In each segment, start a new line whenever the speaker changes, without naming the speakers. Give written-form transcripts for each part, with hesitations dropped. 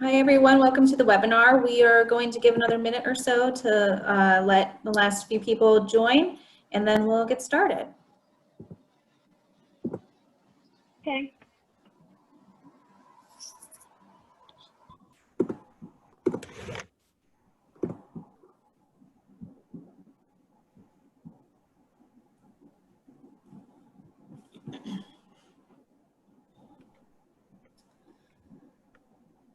Hi everyone, welcome to the webinar. We are going to give another minute or so to let the last few people join, and then we'll get started.
Okay.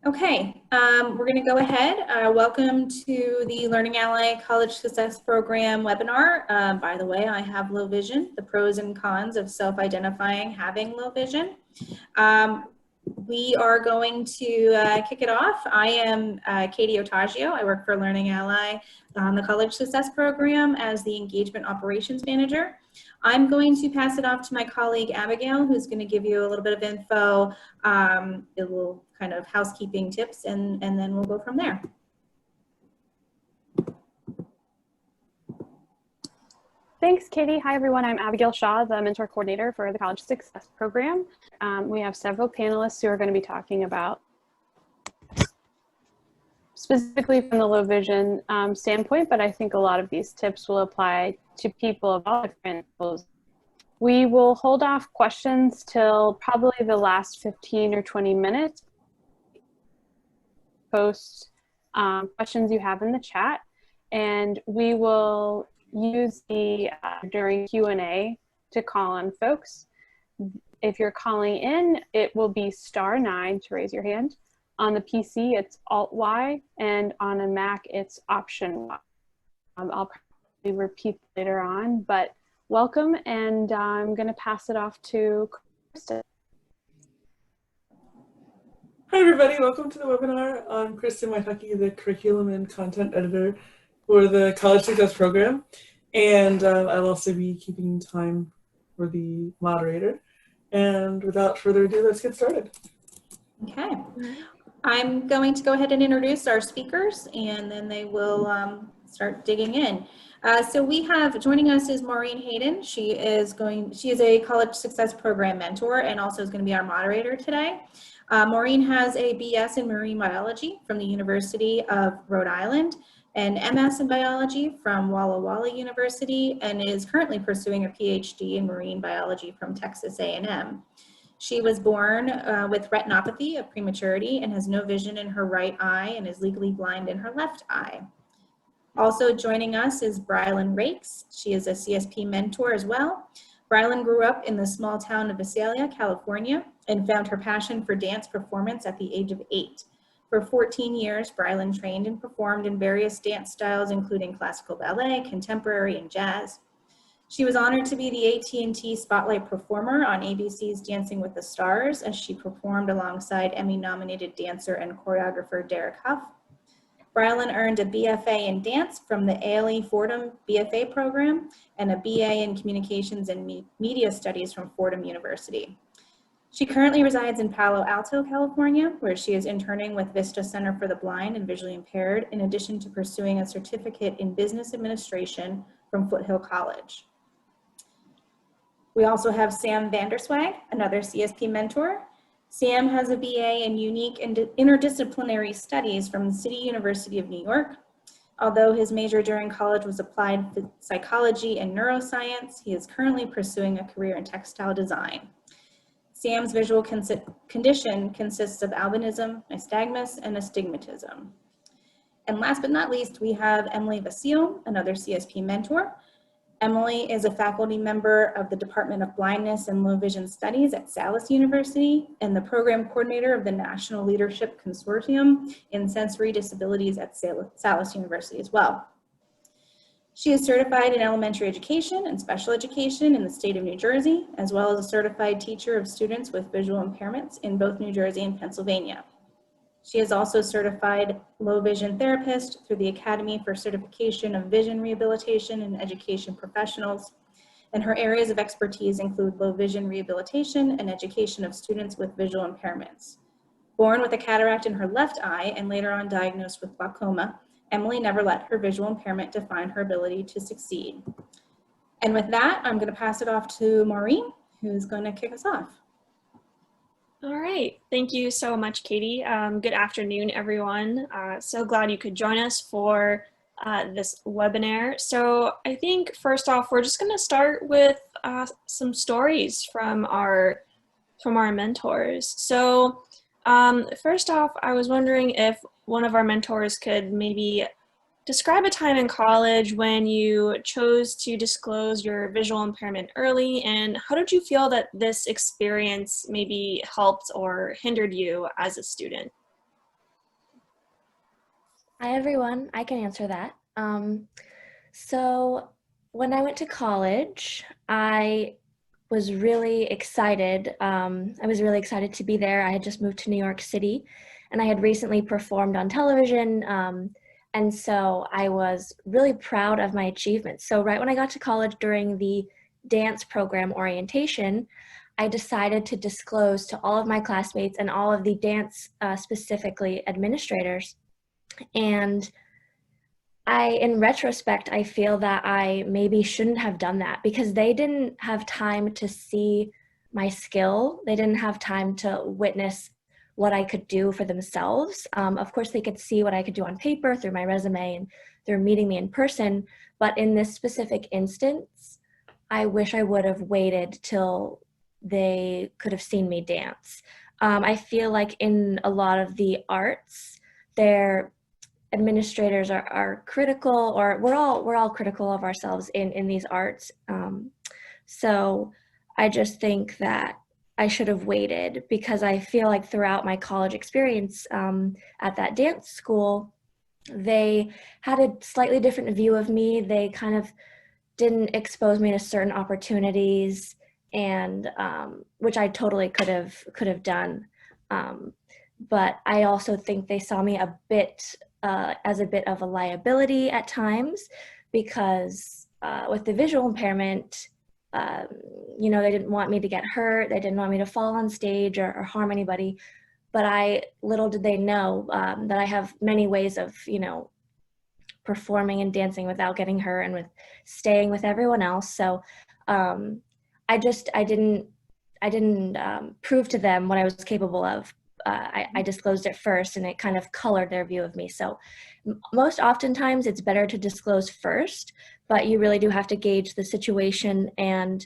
Okay, we're going to go ahead. Welcome to the Learning Ally College Success Program webinar. By the way, I have low vision, the pros and cons of self-identifying having low vision. We are going to kick it off. I am Katie Otaggio. I work for Learning Ally on the College Success Program as the Engagement Operations Manager. I'm going to pass it off to my colleague Abigail, who's going to give you a little bit of info, a little kind of housekeeping tips, and then we'll go from there.
Thanks, Katie. Hi, everyone. I'm Abigail Shaw, the Mentor Coordinator for the College Success Program. We have several panelists who are going to be talking about specifically from the low vision standpoint, but I think a lot of these tips will apply to people of all different levels. We will hold off questions till probably the last 15 or 20 minutes. Post questions you have in the chat, and we will use the during Q&A to call on folks. If you're calling in, it will be *9 to raise your hand. On the PC, it's Alt-Y, and on a Mac, it's Option Y. I'll probably repeat later on, but welcome, and I'm going to pass it off to Kristen.
Hi everybody, welcome to the webinar. I'm Kristen Waitaki, the Curriculum and Content Editor for the College Success Program, and I'll also be keeping time for the moderator. And without further ado, let's get started.
Okay, I'm going to go ahead and introduce our speakers, and then they will start digging in. So we have, joining us is Maureen Hayden. She is a College Success Program mentor and also is going to be our moderator today. Maureen has a BS in Marine Biology from the University of Rhode Island, an MS in Biology from Walla Walla University, and is currently pursuing a PhD in Marine Biology from Texas A&M. She was born with retinopathy of prematurity and has no vision in her right eye and is legally blind in her left eye. Also joining us is Brilynn Rakes. She is a CSP mentor as well. Brilynn grew up in the small town of Visalia, California, and found her passion for dance performance at the age of 8. For 14 years, Brilynn trained and performed in various dance styles, including classical ballet, contemporary, and jazz. She was honored to be the AT&T Spotlight Performer on ABC's Dancing with the Stars, as she performed alongside Emmy-nominated dancer and choreographer Derek Huff. Brilynn earned a BFA in dance from the ALE Fordham BFA program and a BA in Communications and Media Studies from Fordham University. She currently resides in Palo Alto, California, where she is interning with Vista Center for the Blind and Visually Impaired, in addition to pursuing a certificate in business administration from Foothill College. We also have Sam Vanderswag, another CSP mentor. Sam has a BA in Unique and Interdisciplinary Studies from the City University of New York. Although his major during college was applied psychology and neuroscience, he is currently pursuing a career in textile design. Sam's visual condition consists of albinism, nystagmus, and astigmatism. And last but not least, we have Emily Vasile, another CSP mentor. Emily is a faculty member of the Department of Blindness and Low Vision Studies at Salus University and the program coordinator of the National Leadership Consortium in Sensory Disabilities at Salus University as well. She is certified in elementary education and special education in the state of New Jersey, as well as a certified teacher of students with visual impairments in both New Jersey and Pennsylvania. She is also certified low vision therapist through the Academy for Certification of Vision Rehabilitation and Education Professionals, and her areas of expertise include low vision rehabilitation and education of students with visual impairments. Born with a cataract in her left eye and later on diagnosed with glaucoma, Emily never let her visual impairment define her ability to succeed. And with that, I'm going to pass it off to Maureen, who's going to kick us off.
All right. Thank you so much, Katie. Good afternoon, everyone. So glad you could join us for this webinar. So I think first off, we're just going to start with some stories from our mentors. So first off, I was wondering if one of our mentors could maybe describe a time in college when you chose to disclose your visual impairment early, and how did you feel that this experience maybe helped or hindered you as a student?
Hi, everyone. I can answer that. So when I went to college, I was really excited. I was really excited to be there. I had just moved to New York City, and I had recently performed on television. And so I was really proud of my achievements. So right when I got to college during the dance program orientation, I decided to disclose to all of my classmates and all of the dance, specifically administrators. And in retrospect, I feel that I maybe shouldn't have done that because they didn't have time to see my skill. They didn't have time to witness what I could do for themselves. Of course, they could see what I could do on paper through my resume and through meeting me in person. But in this specific instance, I wish I would have waited till they could have seen me dance. I feel like in a lot of the arts, their administrators are critical, or we're all critical of ourselves in these arts. So I just think that I should have waited, because I feel like throughout my college experience at that dance school, they had a slightly different view of me. They kind of didn't expose me to certain opportunities, and which I totally could have done. But I also think they saw me a bit as a bit of a liability at times, because with the visual impairment, they didn't want me to get hurt. They didn't want me to fall on stage or harm anybody. But little did they know that I have many ways of, performing and dancing without getting hurt and with staying with everyone else. So I didn't prove to them what I was capable of. I disclosed it first, and it kind of colored their view of me. So most oftentimes it's better to disclose first, but you really do have to gauge the situation and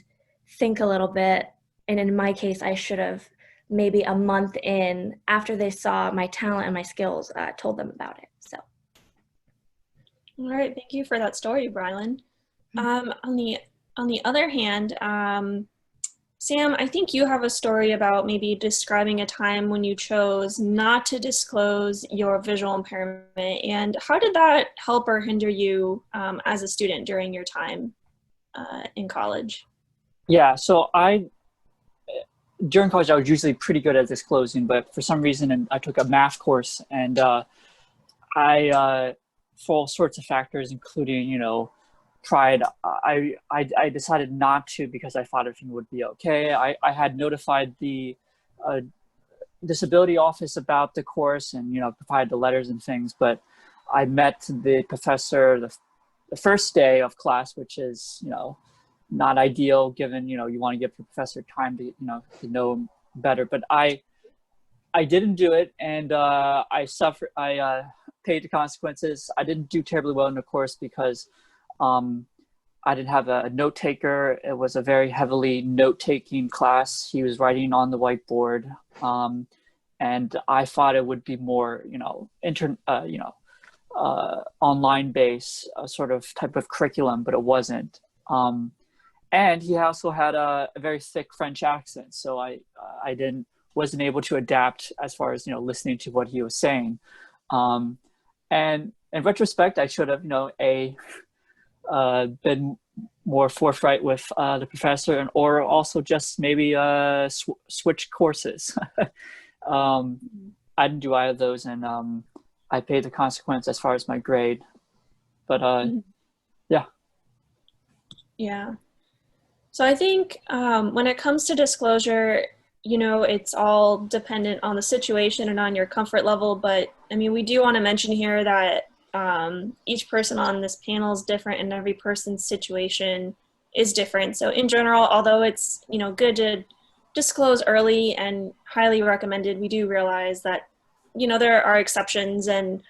think a little bit. And in my case, I should have maybe a month in, after they saw my talent and my skills, told them about it. So.
All right, thank you for that story, Brilynn. On the other hand, Sam, I think you have a story about maybe describing a time when you chose not to disclose your visual impairment, and how did that help or hinder you as a student during your time in college?
Yeah, so during college, I was usually pretty good at disclosing, but for some reason, I took a math course, and for all sorts of factors, including, pride, I decided not to, because I thought everything would be okay. I had notified the disability office about the course and, provided the letters and things, but I met the professor the first day of class, which is, not ideal given, you want to give the professor time to, to know better. But I didn't do it, and I paid the consequences. I didn't do terribly well in the course because I didn't have a note taker. It was a very heavily note-taking class. He was writing on the whiteboard, and I thought it would be more, online based sort of type of curriculum, but it wasn't. And he also had a very thick French accent, so I wasn't able to adapt as far as listening to what he was saying. And in retrospect, I should have been more forthright with the professor, or also just maybe switch courses. I didn't do either of those, and I paid the consequence as far as my grade. But yeah.
Yeah. So I think when it comes to disclosure, it's all dependent on the situation and on your comfort level. But I mean, we do want to mention here that each person on this panel is different, and every person's situation is different. So in general, although it's, good to disclose early and highly recommended. We do realize that, you know, there are exceptions, and,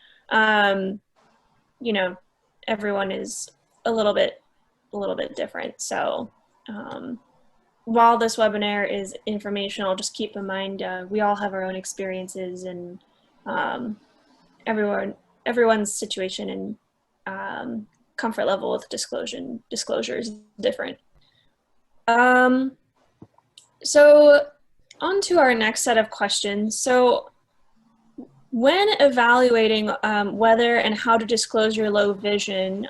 you know, everyone is a little bit different. So while this webinar is informational, just keep in mind we all have our own experiences, and everyone's situation and comfort level with disclosure is different. So on to our next set of questions. So when evaluating whether and how to disclose your low vision,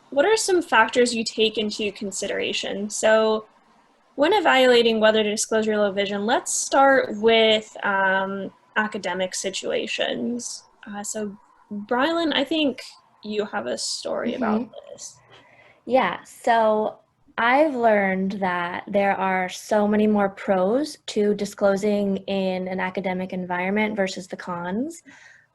what are some factors you take into consideration? So when evaluating whether to disclose your low vision, let's start with academic situations. So Brilynn, I think you have a story about this.
Yeah, so I've learned that there are so many more pros to disclosing in an academic environment versus the cons.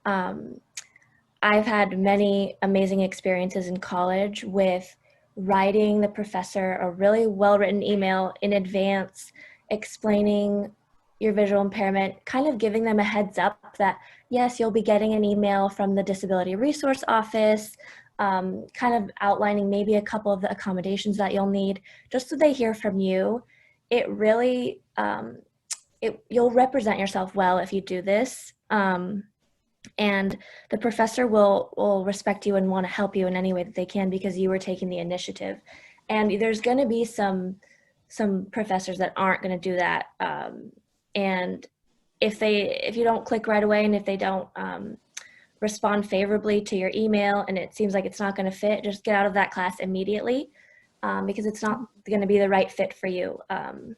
I've had many amazing experiences in college with writing the professor a really well-written email in advance, explaining your visual impairment, kind of giving them a heads up that, yes, you'll be getting an email from the Disability Resource Office, kind of outlining maybe a couple of the accommodations that you'll need, just so they hear from you. It really, you'll represent yourself well if you do this. And the professor will respect you and want to help you in any way that they can because you were taking the initiative. And there's going to be some professors that aren't going to do that. And if you don't click right away, and if they don't respond favorably to your email and it seems like it's not going to fit, just get out of that class immediately because it's not going to be the right fit for you. And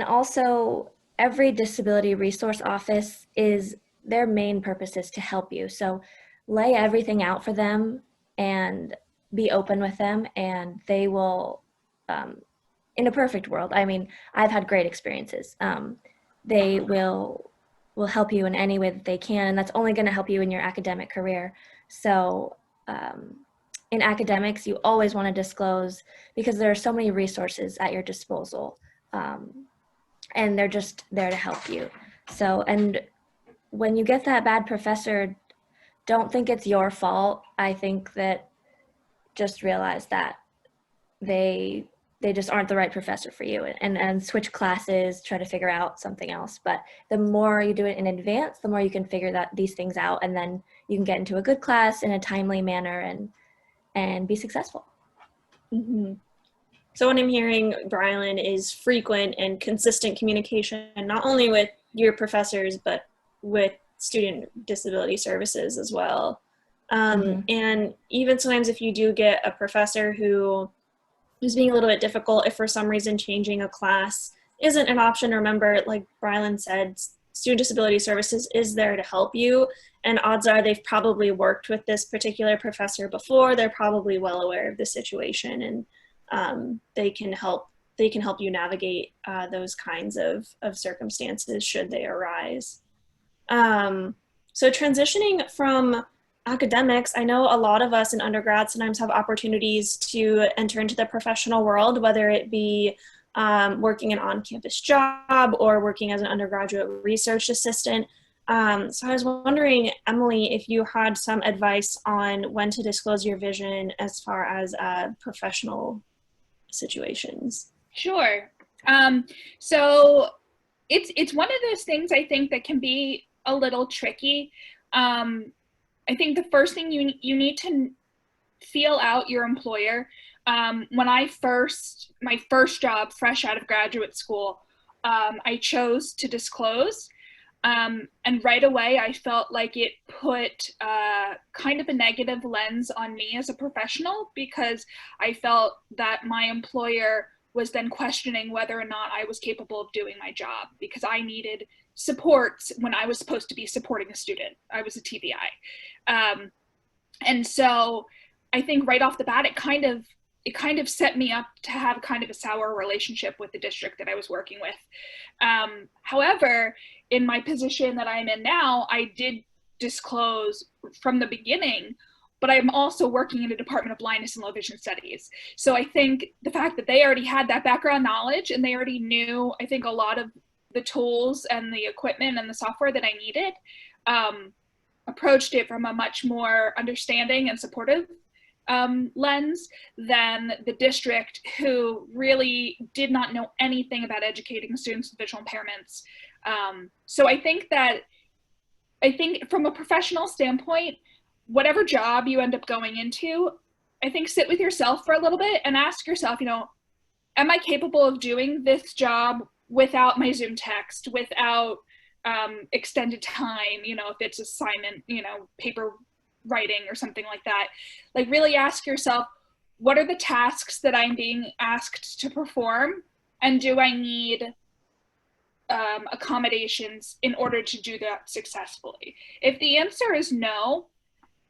also, every disability resource office their main purpose is to help you. So lay everything out for them and be open with them, and they will, in a perfect world, I mean, I've had great experiences. They will help you in any way that they can, and that's only going to help you in your academic career. So in academics, you always want to disclose because there are so many resources at your disposal. And they're just there to help you. So, and when you get that bad professor, don't think it's your fault. I think that just realize that they just aren't the right professor for you, and switch classes, try to figure out something else. But the more you do it in advance, the more you can figure these things out, and then you can get into a good class in a timely manner and be successful.
Mm-hmm. So what I'm hearing, Brilynn, is frequent and consistent communication, not only with your professors, but with student disability services as well. And even sometimes if you do get a professor who is being a little bit difficult, if for some reason changing a class isn't an option, remember, like Brilynn said, student disability services is there to help you. And odds are they've probably worked with this particular professor before. They're probably well aware of the situation, and they can help you navigate those kinds of circumstances should they arise. So transitioning from academics, I know a lot of us in undergrad sometimes have opportunities to enter into the professional world, whether it be working an on-campus job or working as an undergraduate research assistant. So I was wondering, Emily, if you had some advice on when to disclose your vision as far as professional situations.
Sure. So it's one of those things I think that can be a little tricky. I think the first thing you need to feel out your employer. When my first job, fresh out of graduate school, I chose to disclose. And right away, I felt like it put kind of a negative lens on me as a professional, because I felt that my employer was then questioning whether or not I was capable of doing my job, because I needed support when I was supposed to be supporting a student. I was a TBI. And so I think right off the bat, it kind of set me up to have kind of a sour relationship with the district that I was working with. However, in my position that I'm in now, I did disclose from the beginning but I'm also working in a department of blindness and low vision studies. So I think the fact that they already had that background knowledge and they already knew, I think, a lot of the tools and the equipment and the software that I needed, approached it from a much more understanding and supportive lens than the district, who really did not know anything about educating students with visual impairments. So I think from a professional standpoint, whatever job you end up going into, I think sit with yourself for a little bit and ask yourself, am I capable of doing this job without my Zoom text, without extended time, if it's assignment, paper writing or something like that. Like, really ask yourself, what are the tasks that I'm being asked to perform, and do I need accommodations in order to do that successfully? If the answer is no,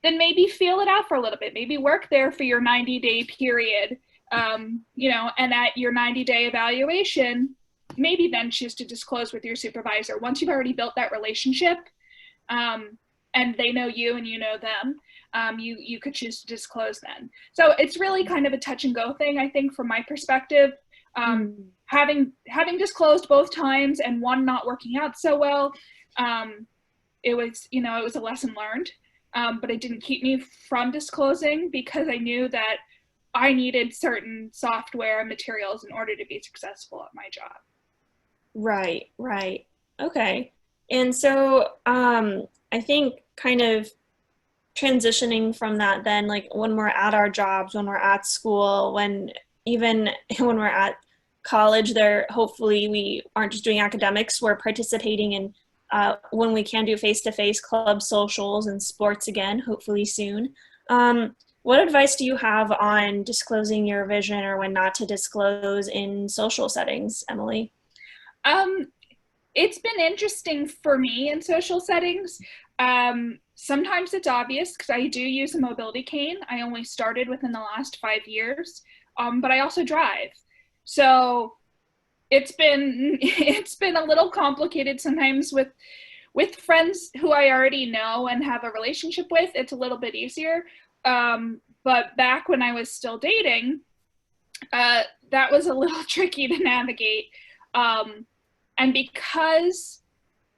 then maybe feel it out for a little bit. Maybe work there for your 90-day period, and at your 90-day evaluation, maybe then choose to disclose with your supervisor. Once you've already built that relationship, and they know you and you know them, you could choose to disclose then. So it's really kind of a touch and go thing, I think, from my perspective. Having disclosed both times and one not working out so well, it was a lesson learned, but it didn't keep me from disclosing, because I knew that I needed certain software and materials in order to be successful at my job.
Right. Okay. And so I think kind of transitioning from that then, like when we're at our jobs, when we're at school, even when we're at college, hopefully we aren't just doing academics, we're participating in when we can do face-to-face club socials and sports again, hopefully soon. What advice do you have on disclosing your vision or when not to disclose in social settings, Emily?
It's been interesting for me in social settings. Sometimes it's obvious because I do use a mobility cane. I only started within the last 5 years, but I also drive. So it's been a little complicated sometimes with friends who I already know and have a relationship with. It's a little bit easier. But back when I was still dating, that was a little tricky to navigate. And because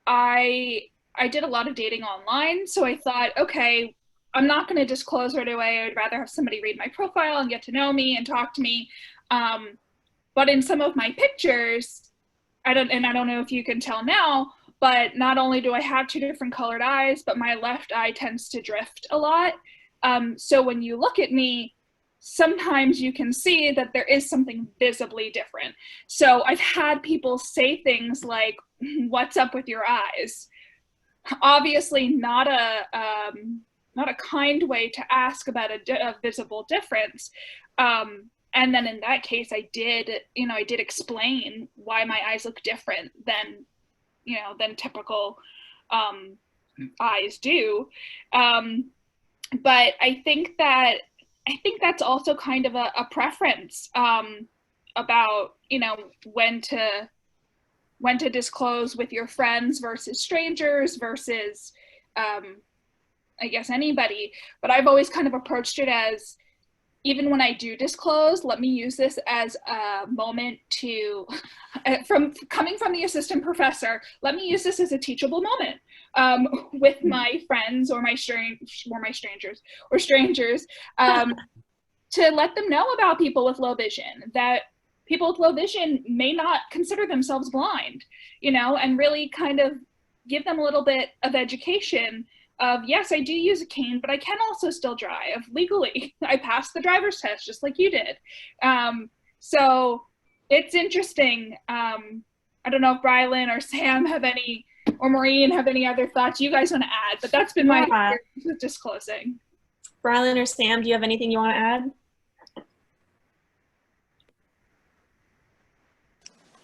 I did a lot of dating online, so I thought, okay, I'm not going to disclose right away. I'd rather have somebody read my profile and get to know me and talk to me. But in some of my pictures, I don't know if you can tell now, but not only do I have 2 different colored eyes, but my left eye tends to drift a lot. So when you look at me, sometimes you can see that there is something visibly different. So I've had people say things like, "What's up with your eyes?" Obviously not a kind way to ask about a visible difference. And then in that case, I did explain why my eyes look different than typical eyes do. But I think that's also kind of a preference about when to disclose with your friends versus strangers versus I guess anybody. But I've always kind of approached it as, even when I do disclose, let me use this as a moment to, coming from the assistant professor, let me use this as a teachable moment with my friends or my strangers to let them know about people with low vision, that people with low vision may not consider themselves blind, and really kind of give them a little bit of education of, yes, I do use a cane, but I can also still drive legally. I passed the driver's test just like you did. So it's interesting. I don't know if Brilynn or Sam or Maureen have any other thoughts you guys want to add, but that's been my experience with disclosing.
Brilynn or Sam, do you have anything you want to add?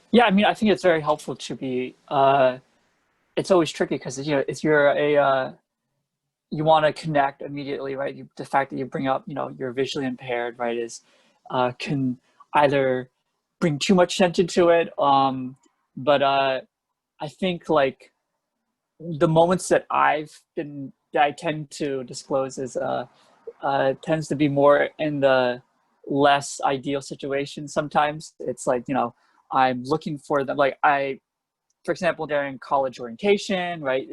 Yeah, I mean, I think it's very helpful to be, it's always tricky because, if you're you want to connect immediately, right? The fact that you bring up, you're visually impaired, right, can either bring too much attention to it. But I think like the moments that I tend to disclose is tends to be more in the less ideal situation. Sometimes it's like, you know, I'm looking for them. Like for example, during college orientation, right?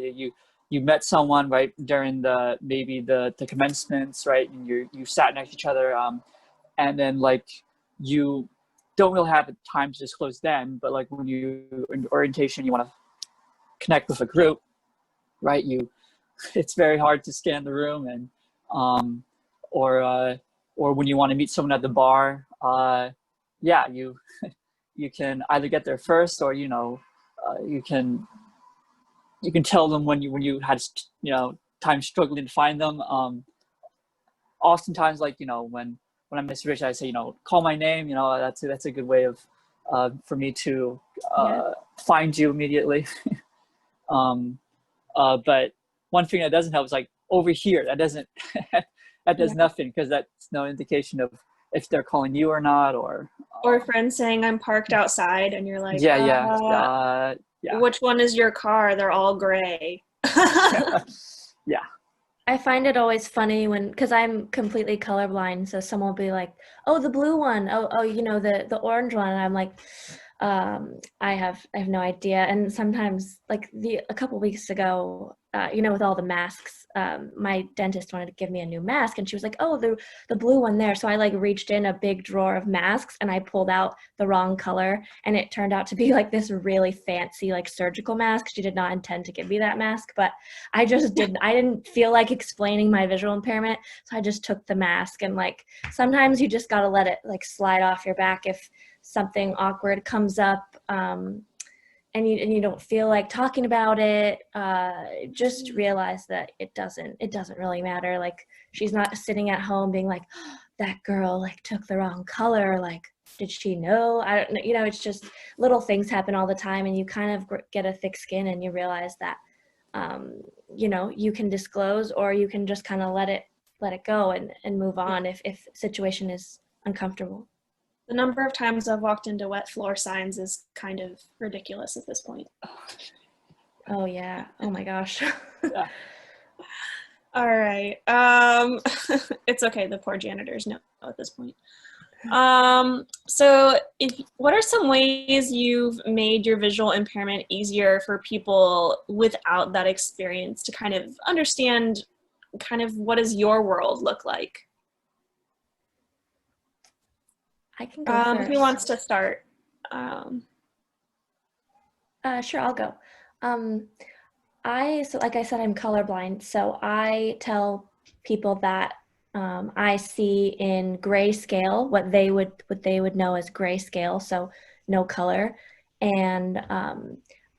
You met someone, right, during maybe the commencements, right? And you sat next to each other, and then like you don't really have the time to disclose then, but like when you in orientation, you want to connect with a group, right? It's very hard to scan the room, and or when you want to meet someone at the bar, yeah, you can either get there first, or you know, you can tell them when you had, you know, time struggling to find them. Oftentimes, like, you know, when I'm Miss Rich, I say, you know, call my name. You know, that's a good way of for me to find you immediately. But one thing that doesn't help is like over here. That doesn't that does nothing, because that's no indication of if they're calling you or not, or
friends saying I'm parked outside, and you're like,
yeah.
which one is your car? They're all gray.
Yeah.
I find it always funny because I'm completely colorblind, so someone will be like, "Oh, the blue one. Oh, you know, the orange one." And I'm like, I have no idea. And sometimes, like a couple weeks ago, you know, with all the masks, my dentist wanted to give me a new mask, and she was like, "Oh, the blue one there." So I like reached in a big drawer of masks, and I pulled out the wrong color, and it turned out to be like this really fancy like surgical mask. She did not intend to give me that mask, but I just didn't. I didn't feel like explaining my visual impairment, so I just took the mask. And like sometimes you just gotta let it like slide off your back if something awkward comes up, and you don't feel like talking about it. Just realize that it doesn't really matter. Like she's not sitting at home being like, oh, that girl like took the wrong color. Like, did she know? I don't know. You know, it's just little things happen all the time, and you kind of get a thick skin, and you realize that, you know, you can disclose, or you can just kind of let it go and move on if situation is uncomfortable.
The number of times I've walked into wet floor signs is kind of ridiculous at this point.
Oh yeah. Oh my gosh.
Yeah.
All right. It's okay. The poor janitors know at this point. So what are some ways you've made your visual impairment easier for people without that experience to kind of understand kind of what does your world look like?
I can go first.
Who wants to start?
Sure, I'll go. So like I said, I'm colorblind, so I tell people that I see in grayscale what they would know as grayscale, so no color, and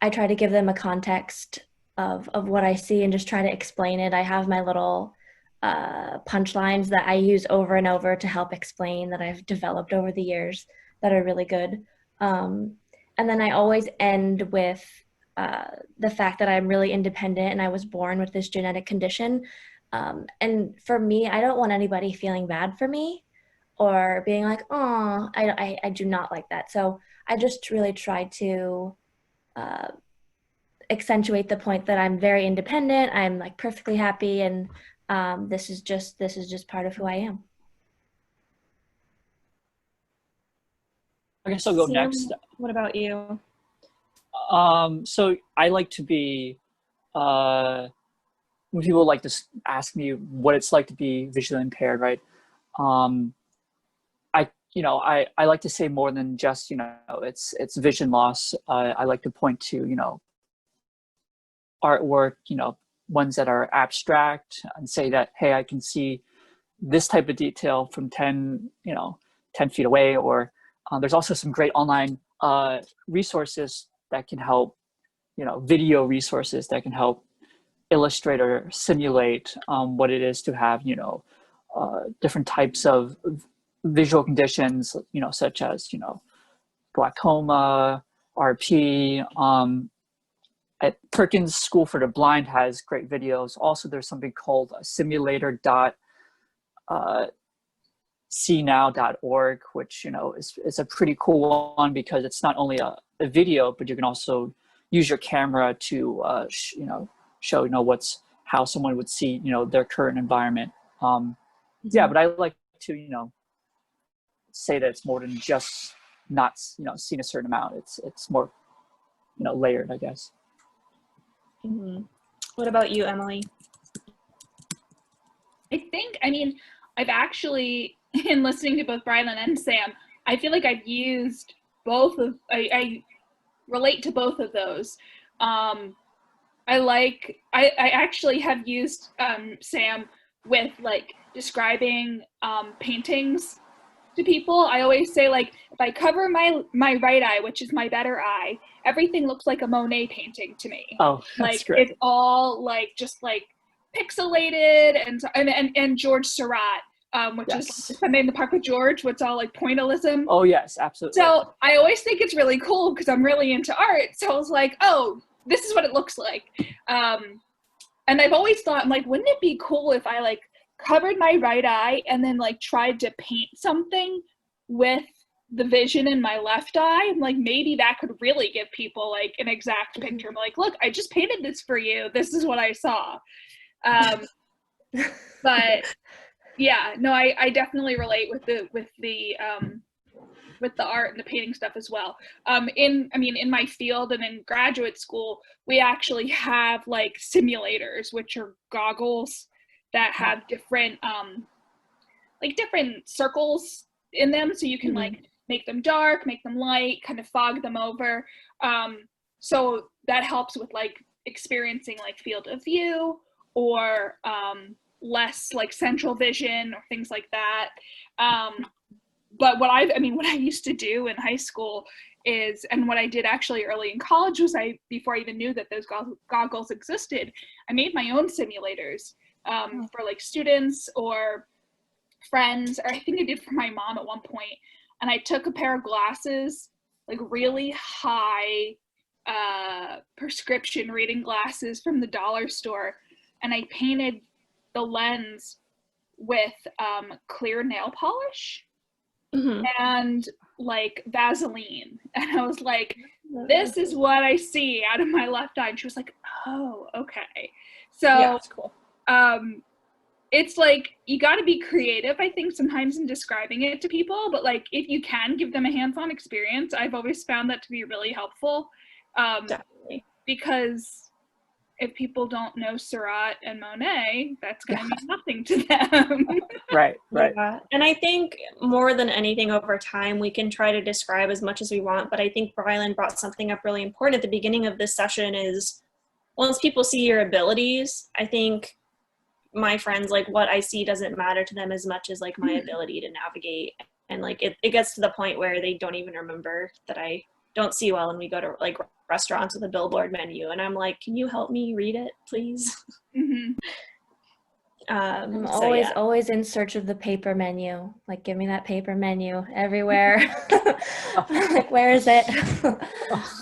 I try to give them a context of what I see and just try to explain it. I have my little punchlines that I use over and over to help explain that I've developed over the years that are really good. And then I always end with the fact that I'm really independent and I was born with this genetic condition. And for me, I don't want anybody feeling bad for me or being like, oh, I do not like that. So I just really try to accentuate the point that I'm very independent. I'm like perfectly happy, and this is just part of who I am.
I guess I'll go
Sam,
next.
what about you?
So I like to be, when people like to ask me what it's like to be visually impaired, right? I like to say more than just, you know, it's vision loss. I like to point to, you know, artwork, you know, ones that are abstract, and say that, hey, I can see this type of detail from 10 feet away. Or there's also some great online resources that can help, you know, video resources that can help illustrate or simulate what it is to have, you know, different types of visual conditions, you know, such as, you know, glaucoma, RP. At Perkins School for the Blind has great videos. Also, there's something called simulator.cnow.org, which, you know, is a pretty cool one, because it's not only a video, but you can also use your camera to show, you know, how someone would see, you know, their current environment. Yeah, but I like to, say that it's more than just not, seeing a certain amount. It's more, layered, I guess.
Mm-hmm. What about you, Emily?
I've actually, in listening to both Brilynn and Sam, I feel like I've used both of, I relate to both of those. I actually have used, Sam, with like describing paintings to people. I always say, like, if I cover my right eye, which is my better eye, everything looks like a Monet painting to me.
Oh, that's
like
great.
It's all like just like pixelated, and George Seurat, which
Yes.
is like Sunday in the Park with George, what's all like pointillism.
Oh yes, absolutely.
So I always think it's really cool because I'm really into art. So I was like, oh, this is what it looks like. And I've always thought, I'm like, wouldn't it be cool if I like covered my right eye and then like tried to paint something with the vision in my left eye? I'm like, maybe that could really give people like an exact picture. I'm like, look, I just painted this for you. This is what I saw. But yeah, no, I definitely relate with the art and the painting stuff as well. In my field and in graduate school, we actually have like simulators, which are goggles that have different different circles in them, so you can like make them dark, make them light, kind of fog them over. So that helps with like experiencing like field of view or less like central vision or things like that. But what I used to do in high school is, and what I did actually early in college was, before I even knew that those goggles existed, I made my own simulators for like students or friends, or I think I did for my mom at one point. And I took a pair of glasses, like really high prescription reading glasses from the dollar store, and I painted the lens with clear nail polish. And like Vaseline, and I was like, this is what I see out of my left eye. And she was like, oh, okay. So
yeah, that's cool.
It's like, you got to be creative, I think, sometimes in describing it to people, but like if you can give them a hands-on experience, I've always found that to be really helpful.
Definitely.
Because if people don't know Seurat and Monet, that's going to mean nothing to them.
Right.
Yeah. And I think more than anything, over time, we can try to describe as much as we want, but I think Brilynn brought something up really important at the beginning of this session is, once people see your abilities, I think my friends, like, what I see doesn't matter to them as much as like my ability to navigate. And like it gets to the point where they don't even remember that I don't see well, and we go to like restaurants with a billboard menu, and I'm like, can you help me read it, please?
I'm always in search of the paper menu. Like, give me that paper menu everywhere. Like, where is it?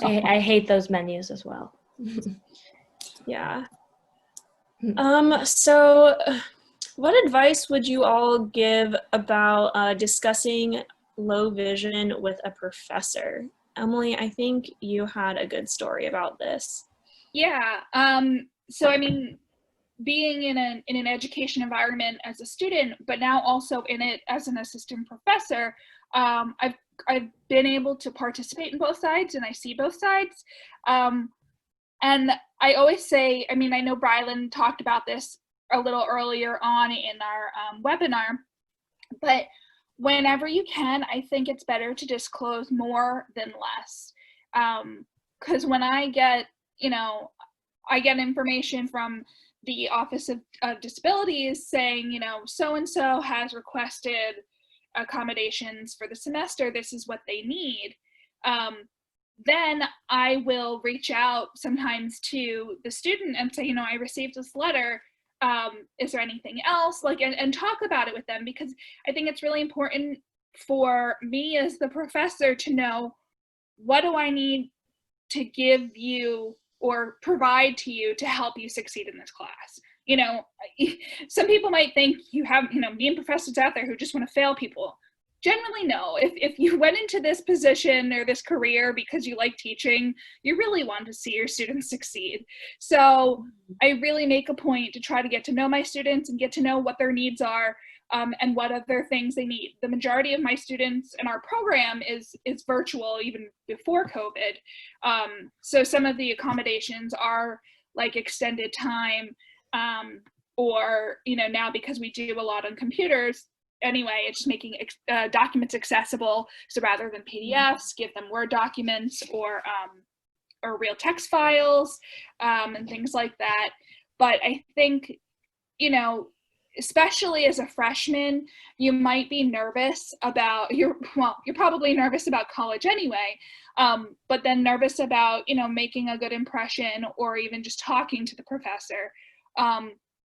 I hate those menus as well.
Yeah. So what advice would you all give about discussing low vision with a professor? Emily, I think you had a good story about this.
Yeah. So I mean, being in an education environment as a student, but now also in it as an assistant professor, I've been able to participate in both sides, and I see both sides. And I always say, I mean, I know Brilynn talked about this a little earlier on in our webinar, but whenever you can, I think it's better to disclose more than less. Because when I get information from the Office of Disabilities saying, so-and-so has requested accommodations for the semester, this is what they need. Then I will reach out sometimes to the student and say, I received this letter. Is there anything else? Like, and talk about it with them, because I think it's really important for me as the professor to know, what do I need to give you or provide to you to help you succeed in this class? Some people might think you have, being professors out there who just want to fail people. Generally, no. If you went into this position or this career because you like teaching, you really want to see your students succeed. So I really make a point to try to get to know my students and get to know what their needs are, and what other things they need. The majority of my students in our program is virtual even before COVID. So some of the accommodations are like extended time, or, you know, now because we do a lot on computers, anyway, it's just making documents accessible. So rather than PDFs, give them Word documents or real text files, and things like that. But I think, you know, especially as a freshman, you might be nervous about you're probably nervous about college anyway, but then nervous about, you know, making a good impression or even just talking to the professor.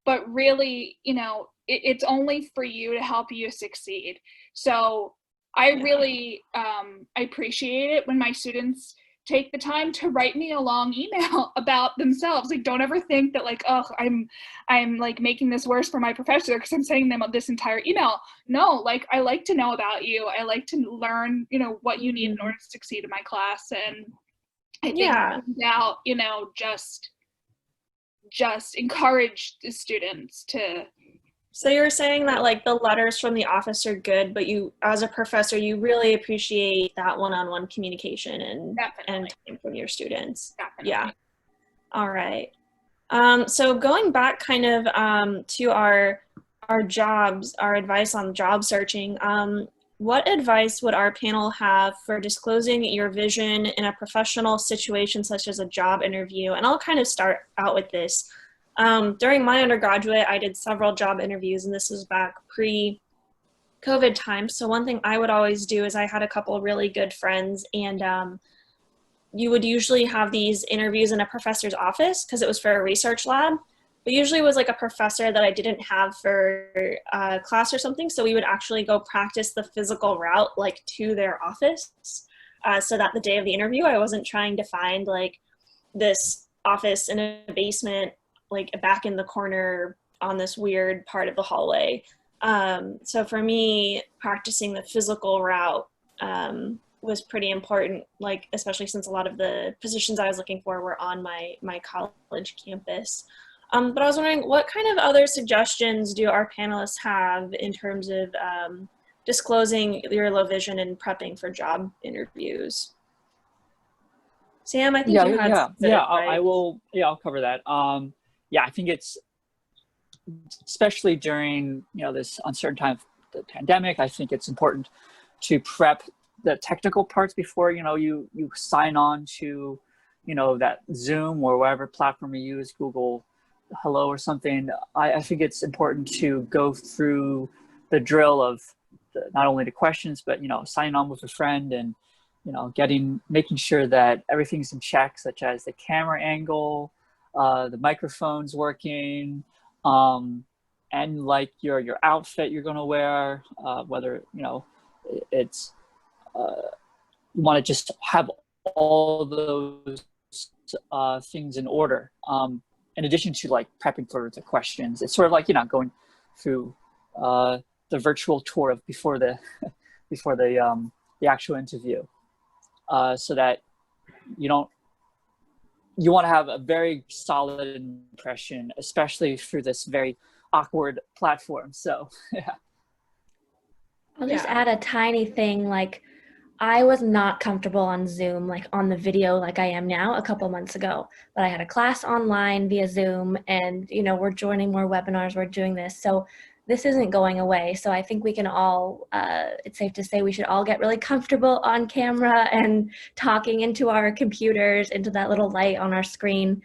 But really, you know, it's only for you to help you succeed. So I really I appreciate it when my students take the time to write me a long email about themselves. Like, don't ever think that like, oh, I'm like making this worse for my professor because I'm sending them this entire email. No, like, I like to know about you. I like to learn, you know, what you need in order to succeed in my class. And I think now, you know, just encourage the students to.
So you're saying that like the letters from the office are good, but you, as a professor, you really appreciate that one-on-one communication and time from your students.
Definitely.
Yeah. All right. So going back kind of to our jobs, our advice on job searching, what advice would our panel have for disclosing your vision in a professional situation such as a job interview? And I'll kind of start out with this. During my undergraduate, I did several job interviews, and this was back pre-COVID time. So one thing I would always do is I had a couple really good friends, and you would usually have these interviews in a professor's office because it was for a research lab. But usually it was like a professor that I didn't have for a class or something. So we would actually go practice the physical route like to their office, so that the day of the interview, I wasn't trying to find like this office in a basement, like back in the corner on this weird part of the hallway. So for me, practicing the physical route was pretty important, like especially since a lot of the positions I was looking for were on my college campus. But I was wondering, what kind of other suggestions do our panelists have in terms of disclosing your low vision and prepping for job interviews? Sam, I think you had something, right?
I will. Yeah, I'll cover that. Yeah, I think it's, especially during, you know, this uncertain time of the pandemic, I think it's important to prep the technical parts before, you know, you sign on to, you know, that Zoom or whatever platform you use, Google Hello or something. I think it's important to go through the drill of not only the questions, but, you know, signing on with a friend and, you know, making sure that everything's in check, such as the camera angle, the microphone's working, and like your outfit you're going to wear, whether, you know, it's, you want to just have all those things in order. In addition to like prepping for the questions, it's sort of like, you know, going through the virtual tour of before the actual interview, so that you want to have a very solid impression, especially through this very awkward platform. So yeah.
I'll just add a tiny thing, like I was not comfortable on Zoom, like on the video like I am now a couple months ago, but I had a class online via Zoom, and, you know, we're joining more webinars, we're doing this. So this isn't going away. So I think we can all, it's safe to say we should all get really comfortable on camera and talking into our computers, into that little light on our screen,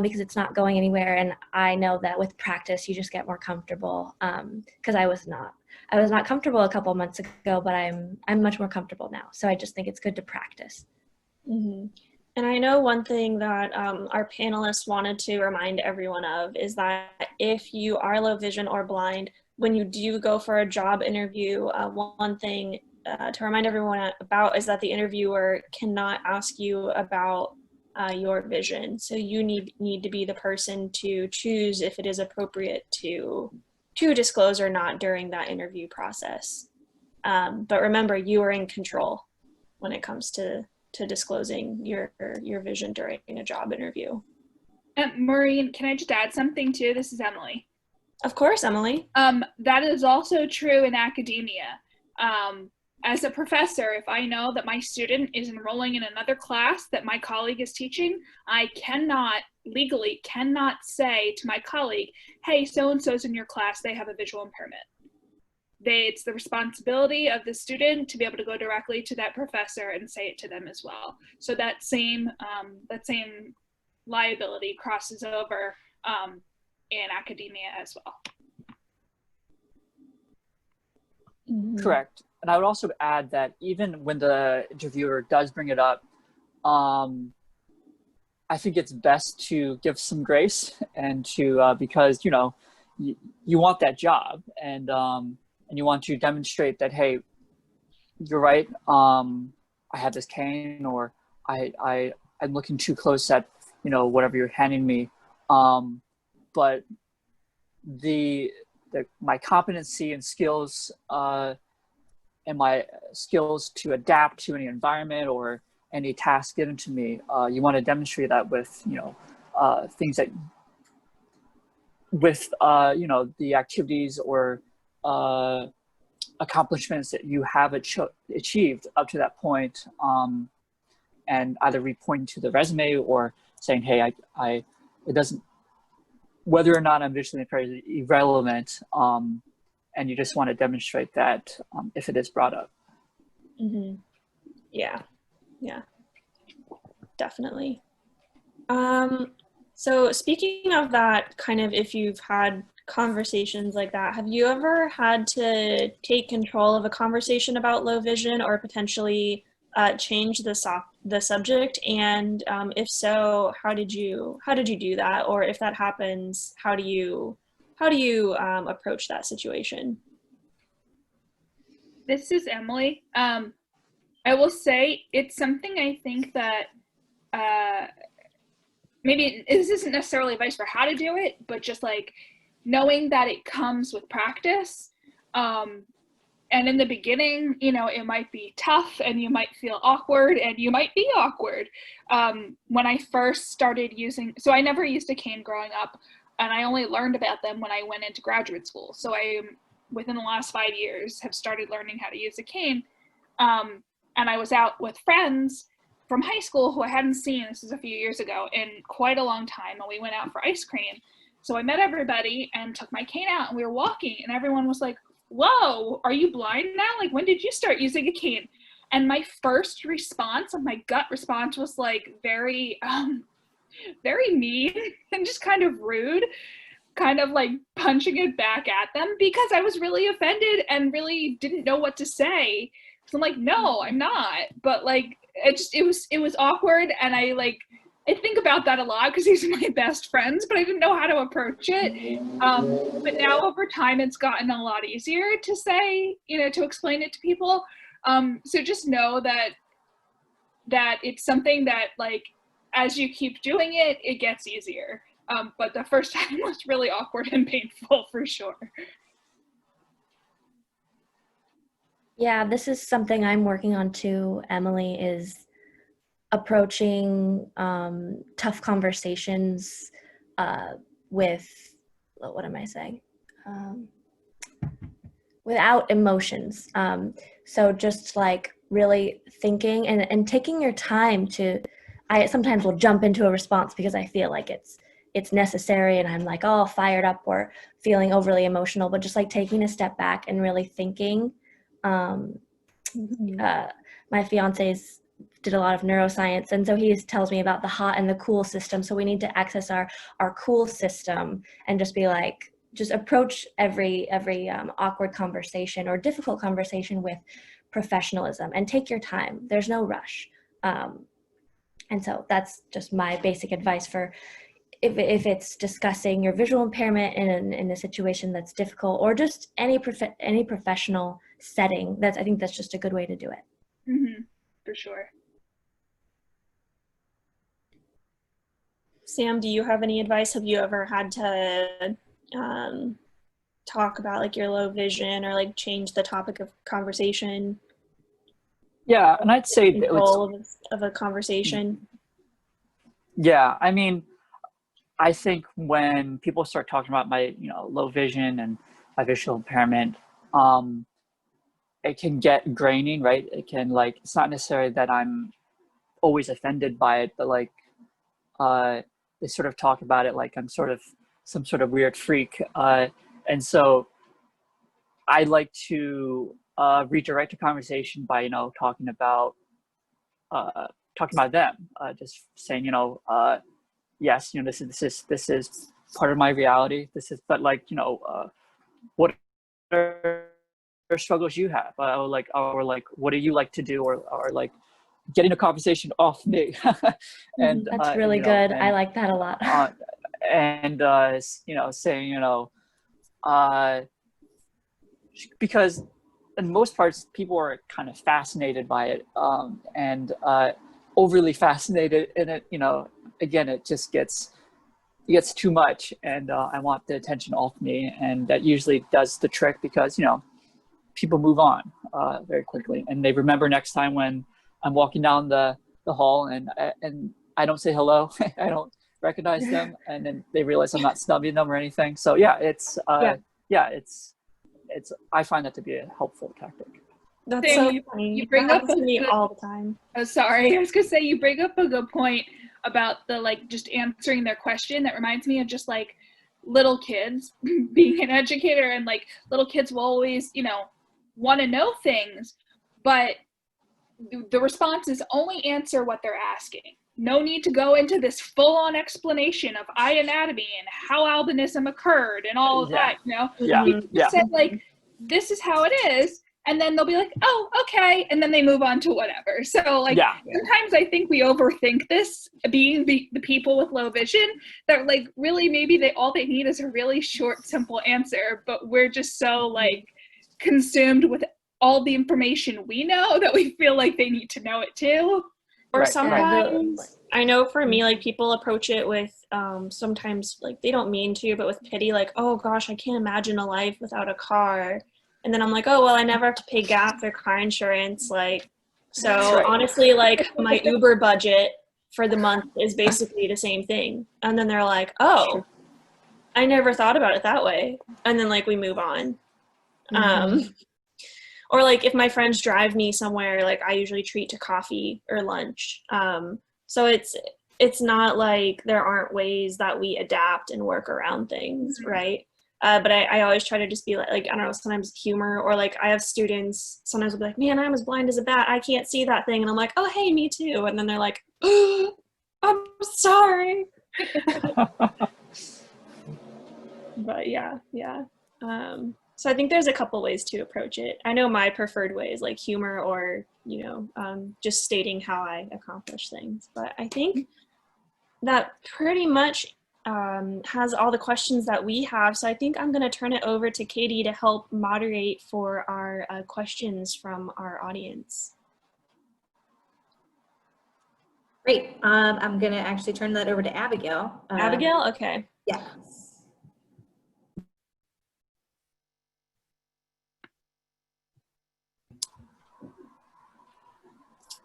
because it's not going anywhere. And I know that with practice, you just get more comfortable, because I was not comfortable a couple months ago, but I'm much more comfortable now. So I just think it's good to practice.
Mm-hmm. And I know one thing that our panelists wanted to remind everyone of is that if you are low vision or blind, when you do go for a job interview, one thing to remind everyone about is that the interviewer cannot ask you about your vision. So you need to be the person to choose if it is appropriate to disclose or not during that interview process. But remember, you are in control when it comes to disclosing your vision during a job interview.
Maureen, can I just add something too? This is Emily.
Of course, Emily.
That is also true in academia. As a professor, if I know that my student is enrolling in another class that my colleague is teaching, I legally cannot say to my colleague, hey, so-and-so's in your class, they have a visual impairment. It's the responsibility of the student to be able to go directly to that professor and say it to them as well. So that same liability crosses over in academia as well.
Correct. And I would also add that even when the interviewer does bring it up, I think it's best to give some grace and to because you know you want that job and you want to demonstrate that, hey, you're right. I have this cane, or I'm looking too close at, you know, whatever you're handing me. But my competency and skills and my skills to adapt to any environment or any task given to me, you want to demonstrate that with, you know, things that with, you know, the activities or accomplishments that you have achieved up to that point, and either reporting to the resume or saying, hey, it doesn't, whether or not I'm visually impaired is irrelevant, and you just want to demonstrate that if it is brought up.
Mm-hmm. Yeah, definitely. So speaking of that, kind of, if you've had conversations like that, have you ever had to take control of a conversation about low vision or potentially change the subject? And if so, how did you do that? Or if that happens, how do you approach that situation?
This is Emily. I will say it's something I think that maybe this isn't necessarily advice for how to do it, but just like knowing that it comes with practice. And in the beginning, you know, it might be tough and you might feel awkward and you might be awkward. When I first started so I never used a cane growing up, and I only learned about them when I went into graduate school. So within the last 5 years, have started learning how to use a cane. And I was out with friends from high school who I hadn't seen, this is a few years ago, in quite a long time, and we went out for ice cream. So I met everybody and took my cane out and we were walking, and everyone was like, whoa, are you blind now? Like, when did you start using a cane? And my first response, my gut response, was like very mean and just kind of rude, kind of like punching it back at them because I was really offended and really didn't know what to say. So I'm like, no, I'm not. But like, it was awkward, and I think about that a lot because these are my best friends, but I didn't know how to approach it. But now over time, it's gotten a lot easier to say, you know, to explain it to people. So just know that it's something that, like, as you keep doing it, it gets easier. But the first time was really awkward and painful for sure.
Yeah, this is something I'm working on too, Emily, is approaching tough conversations with, what am I saying? Without emotions. So just like really thinking and taking your time I sometimes will jump into a response because I feel like it's necessary and I'm like all fired up or feeling overly emotional, but just like taking a step back and really thinking. My fiance's did a lot of neuroscience, and so he tells me about the hot and the cool system. So we need to access our cool system and just be like, just approach every awkward conversation or difficult conversation with professionalism and take your time. There's no rush. And so that's just my basic advice for if it's discussing your visual impairment in a situation that's difficult, or just any professional setting. I think that's just a good way to do it.
Mm-hmm. For sure.
Sam, do you have any advice? Have you ever had to talk about like your low vision or like change the topic of conversation?
Yeah, and I'd say
control of a conversation.
Yeah, I mean, I think when people start talking about my, low vision and my visual impairment, it can get graining, right? It can it's not necessarily that I'm always offended by it, but they sort of talk about it like I'm sort of some sort of weird freak. And so I like to redirect the conversation by, talking about them, just saying, yes, this is part of my reality. This is, but what are struggles you have? Or what do you like to do? Or getting a conversation off me. And
that's really good. I like that a lot.
And saying, because in most parts people are kind of fascinated by it, and overly fascinated in it. Again, it just gets too much, and I want the attention off me, and that usually does the trick, because people move on very quickly, and they remember next time when I'm walking down the hall and I don't say hello. I don't recognize them, and then they realize I'm not snubbing them or anything. So yeah, it's I find that to be a helpful tactic.
That's so funny.
You bring up
to me all the time.
Oh, sorry. I was gonna say, you bring up a good point about the just answering their question. That reminds me of just little kids being an educator, and little kids will always want to know things, but the response is only answer what they're asking. No need to go into this full-on explanation of eye anatomy and how albinism occurred and all of that. You just said this is how it is, and then they'll be like, oh, okay, and then they move on to whatever. So sometimes I think we overthink this, being the people with low vision, that really maybe all they need is a really short, simple answer, but we're just so consumed with all the information we know that we feel like they need to know it too.
Or sometimes, I know for me, people approach it with, sometimes they don't mean to, but with pity, oh gosh, I can't imagine a life without a car. And then I'm like, oh, well, I never have to pay gas or car insurance. So honestly, my Uber budget for the month is basically the same thing. And then they're like, oh, I never thought about it that way. And then we move on. Or if my friends drive me somewhere, I usually treat to coffee or lunch. So it's not there aren't ways that we adapt and work around things, right? But I always try to just be I don't know, sometimes humor, or I have students sometimes will be like, man, I'm as blind as a bat, I can't see that thing. And I'm like, oh, hey, me too. And then they're like, oh, I'm sorry. But yeah. So I think there's a couple ways to approach it. I know my preferred way is humor, or, just stating how I accomplish things. But I think that pretty much has all the questions that we have. So I think I'm going to turn it over to Katie to help moderate for our questions from our audience.
Great. I'm going to actually turn that over to Abigail.
Abigail? Okay.
Yeah.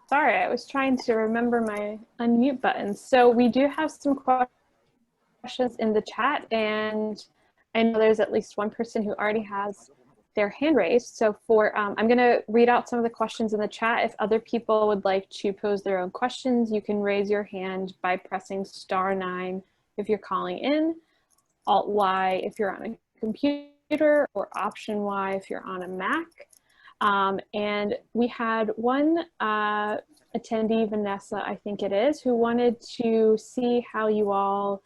Sorry, I was trying to remember my unmute button. So we do have some questions in the chat, and I know there's at least one person who already has their hand raised. So I'm going to read out some of the questions in the chat. If other people would like to pose their own questions, you can raise your hand by pressing *9 if you're calling in, Alt-Y if you're on a computer, or Option Y if you're on a Mac. And we had one attendee, Vanessa, I think it is, who wanted to see how you all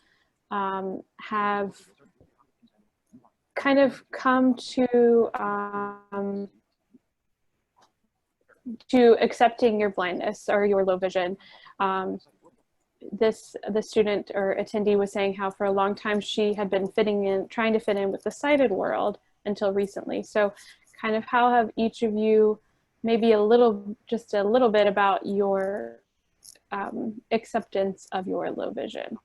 have kind of come to accepting your blindness or your low vision. The student or attendee was saying how for a long time she had been trying to fit in with the sighted world until recently. So kind of how have each of you, maybe just a little bit about your acceptance of your low vision?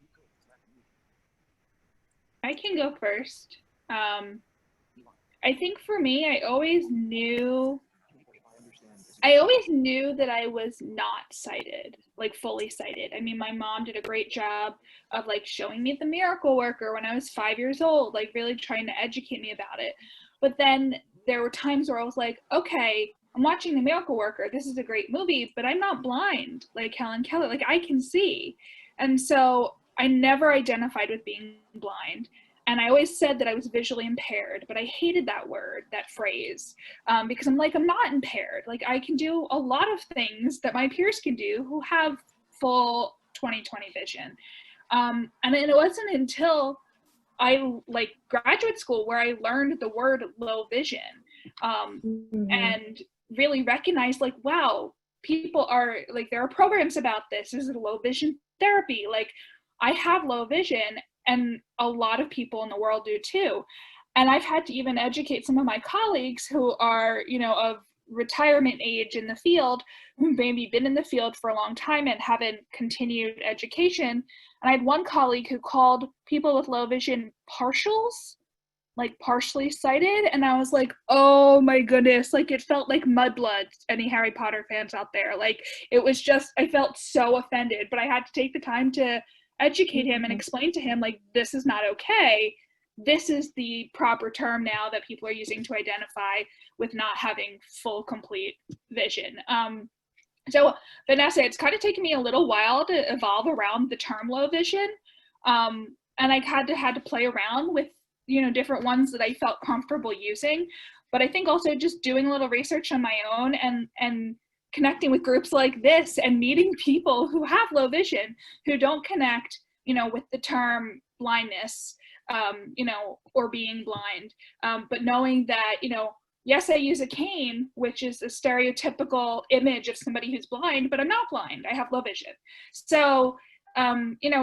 I can go first. I think for me, I always knew I always knew that I was not sighted, like fully sighted. I mean, my mom did a great job of like showing me The Miracle Worker when I was 5 years old, like really trying to educate me about it. But then there were times where I was like, okay, I'm watching The Miracle Worker. This is a great movie, but I'm not blind like Helen Keller. Like I can see. And so I never identified with being blind. And I always said that I was visually impaired, but I hated that word, that phrase, because I'm like, I'm not impaired. Like I can do a lot of things that my peers can do who have full 20/20 vision. And then it wasn't until I like graduate school where I learned the word low vision, and really recognized like, wow, people are like, there are programs about this. This is low vision therapy. Like I have low vision, and a lot of people in the world do too. And I've had to even educate some of my colleagues who are, you know, of retirement age in the field, who've maybe been in the field for a long time and haven't continued education. And I had one colleague who called people with low vision partials, like partially sighted. And I was like, oh my goodness, like it felt like mudblood. Any Harry Potter fans out there? Like it was just, I felt so offended, but I had to take the time to educate him and explain to him, like, this is not okay. This is the proper term now that people are using to identify with not having full, complete vision. So Vanessa, it's kind of taken me a little while to evolve around the term low vision. And I had to play around with, you know, different ones that I felt comfortable using. But I think also just doing a little research on my own and connecting with groups like this and meeting people who have low vision, who don't connect, you know, with the term blindness, you know, or being blind, but knowing that, you know, yes, I use a cane, which is a stereotypical image of somebody who's blind, but I'm not blind. I have low vision. So, you know,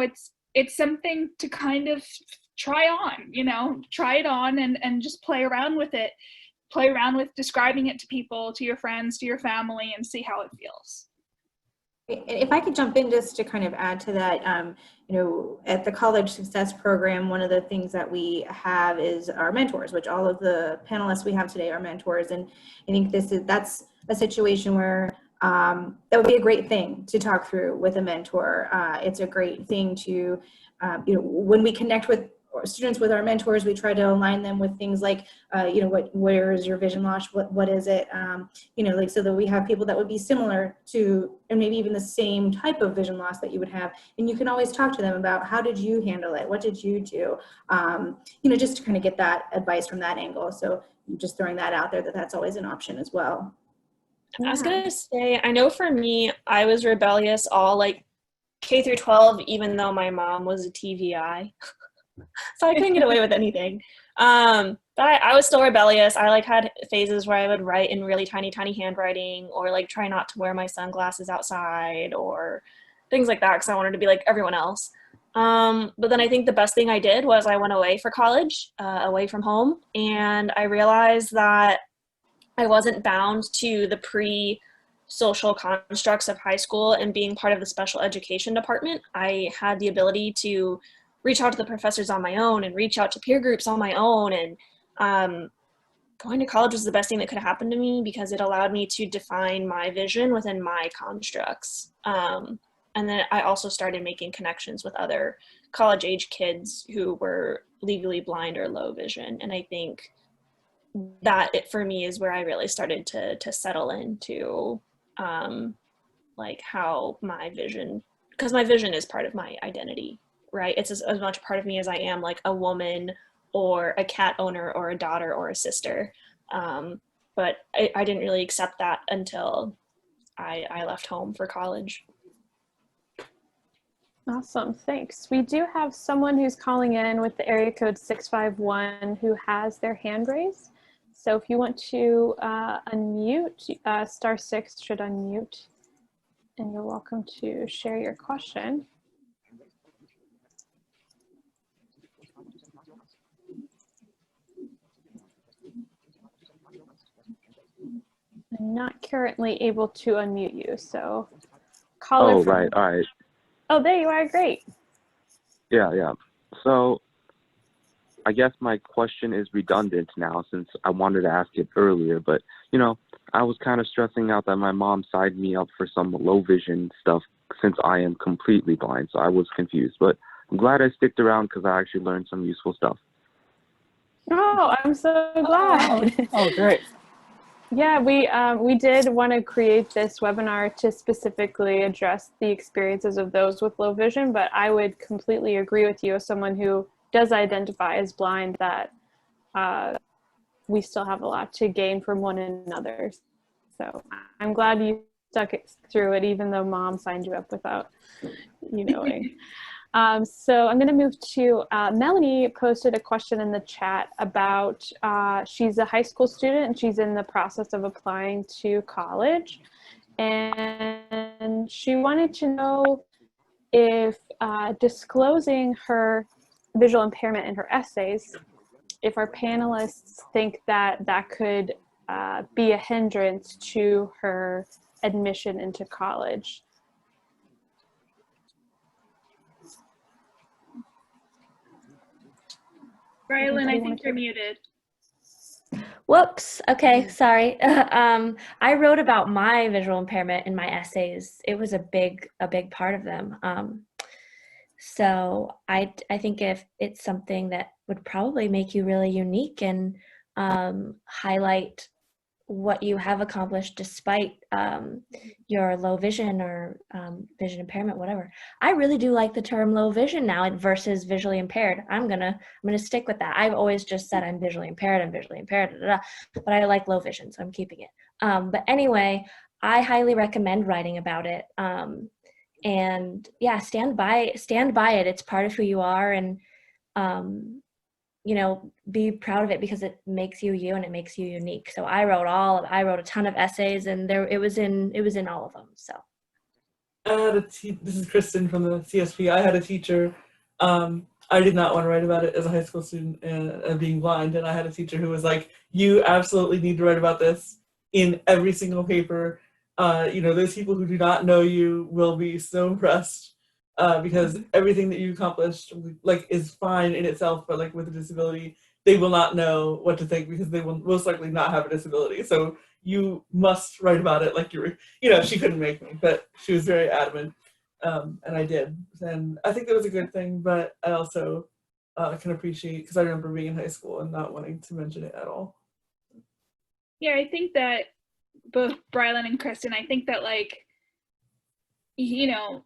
it's something to kind of try on, you know, try it on and just play around with it. Play around with describing it to people, to your friends, to your family, and see how it feels.
If I could jump in just to kind of add to that, you know, at the College Success Program, one of the things that we have is our mentors, which all of the panelists we have today are mentors. And I think that's a situation where that would be a great thing to talk through with a mentor. It's a great thing to, you know, when we connect with students with our mentors, we try to align them with things like, you know, where is your vision loss? What is it? You know, like, so that we have people that would be similar to, and maybe even the same type of vision loss that you would have. And you can always talk to them about, how did you handle it? What did you do? You know, just to kind of get that advice from that angle. So just throwing that out there, that's always an option as well.
I was gonna say, I know for me, I was rebellious all like K through 12, even though my mom was a TVI. So I couldn't get away with anything. But I was still rebellious. I like had phases where I would write in really tiny handwriting, or like try not to wear my sunglasses outside or things like that, because I wanted to be like everyone else. But then I think the best thing I did was I went away for college, away from home, and I realized that I wasn't bound to the pre-social constructs of high school and being part of the special education department. I had the ability to reach out to the professors on my own and reach out to peer groups on my own. And going to college was the best thing that could have happened to me, because it allowed me to define my vision within my constructs. And then I also started making connections with other college age kids who were legally blind or low vision. And I think that it for me is where I really started to settle into like how my vision, because my vision is part of my identity. Right? It's as much a part of me as I am like a woman or a cat owner or a daughter or a sister. But I didn't really accept that until I left home for college.
Awesome, thanks. We do have someone who's calling in with the area code 651 who has their hand raised. So if you want to unmute, *6 should unmute, and you're welcome to share your question. I'm not currently able to unmute you, so caller.
Oh, right, all right.
Oh, there you are, great.
Yeah. So I guess my question is redundant now since I wanted to ask it earlier, but, you know, I was kind of stressing out that my mom signed me up for some low vision stuff since I am completely blind, so I was confused. But I'm glad I sticked around because I actually learned some useful stuff.
Oh, I'm so glad.
Oh, great.
Yeah, we did want to create this webinar to specifically address the experiences of those with low vision, but I would completely agree with you as someone who does identify as blind that we still have a lot to gain from one another. So I'm glad you stuck it through it, even though mom signed you up without you knowing. So I'm going to move to Melanie posted a question in the chat about she's a high school student and she's in the process of applying to college. And she wanted to know if disclosing her visual impairment in her essays, if our panelists think that that could be a hindrance to her admission into college.
Brilynn, I think you're muted.
Whoops. Okay, sorry. I wrote about my visual impairment in my essays. It was a big part of them. So I think if it's something that would probably make you really unique and highlight what you have accomplished despite your low vision or vision impairment, whatever. I really do like the term low vision now versus visually impaired. I'm gonna stick with that. I've always just said I'm visually impaired, but I like low vision, so I'm keeping it. But anyway, I highly recommend writing about it. And yeah, stand by it. It's part of who you are, and you know, be proud of it because it makes you you and it makes you unique. So I wrote a ton of essays, and it was in all of them. So
this is Kristen from the CSP. I had a teacher. I did not want to write about it as a high school student and being blind, and I had a teacher who was like, "You absolutely need to write about this in every single paper. You know, those people who do not know you will be so impressed." Because everything that you accomplished like is fine in itself, but like with a disability, they will not know what to think because they will most likely not have a disability. So you must write about it like you know, she couldn't make me, but she was very adamant, and I did. And I think that was a good thing, but I also can appreciate, because I remember being in high school and not wanting to mention it at all.
Yeah, I think that both Brilynn and Kristen, I think that, like, you know,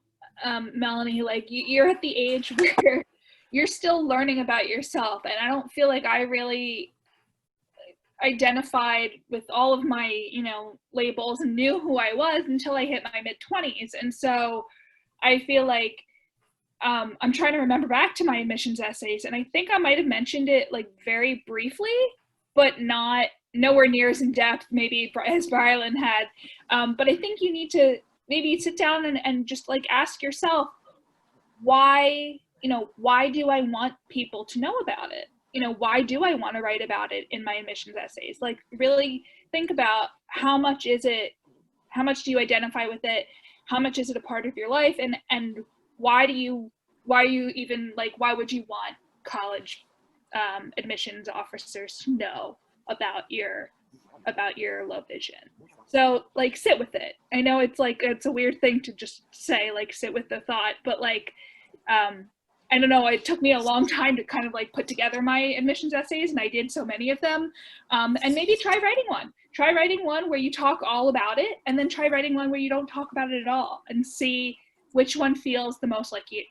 Melanie, like you're at the age where you're still learning about yourself, and I don't feel like I really identified with all of my, you know, labels and knew who I was until I hit my mid-20s. And so I feel like I'm trying to remember back to my admissions essays, and I think I might have mentioned it like very briefly, but nowhere near as in depth maybe as Brilynn had. But I think you need to maybe sit down and just like ask yourself, why do I want people to know about it? You know, why do I want to write about it in my admissions essays? Like, really think about how much do you identify with it? How much is it a part of your life? And why would you want college admissions officers to know about your low vision? So like, sit with it. I know it's a weird thing to just say, like, sit with the thought, but like, I don't know, it took me a long time to kind of like put together my admissions essays, and I did so many of them. And maybe try writing one where you talk all about it, and then try writing one where you don't talk about it at all, and see which one feels the most like you.